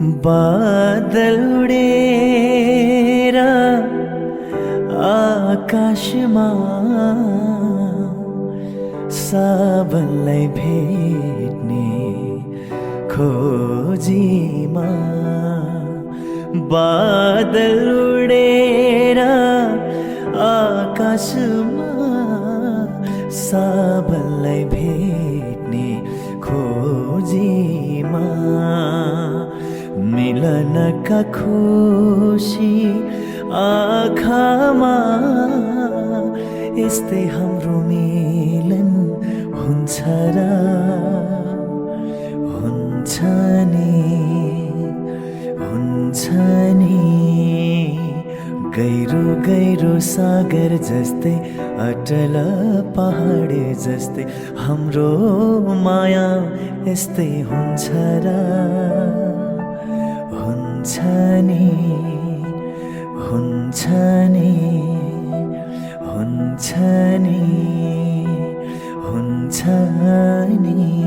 बादल उडेर आकाशमा साबनलाई भेट्ने खोजीमा। बादल उडेर आकाशमा साबनलाई भेट्ने खोजीमा। मिलनका खुसी आँखामा यस्तै हाम्रो मिलन हुन्छ र हुन्छ नि गहिरो गहिरो सागर जस्तै अटल पहाड जस्तै हाम्रो माया यस्तै हुन्छ र हुन्छ नि हुन्छ नि हुन्छ नि हुन्छ नि।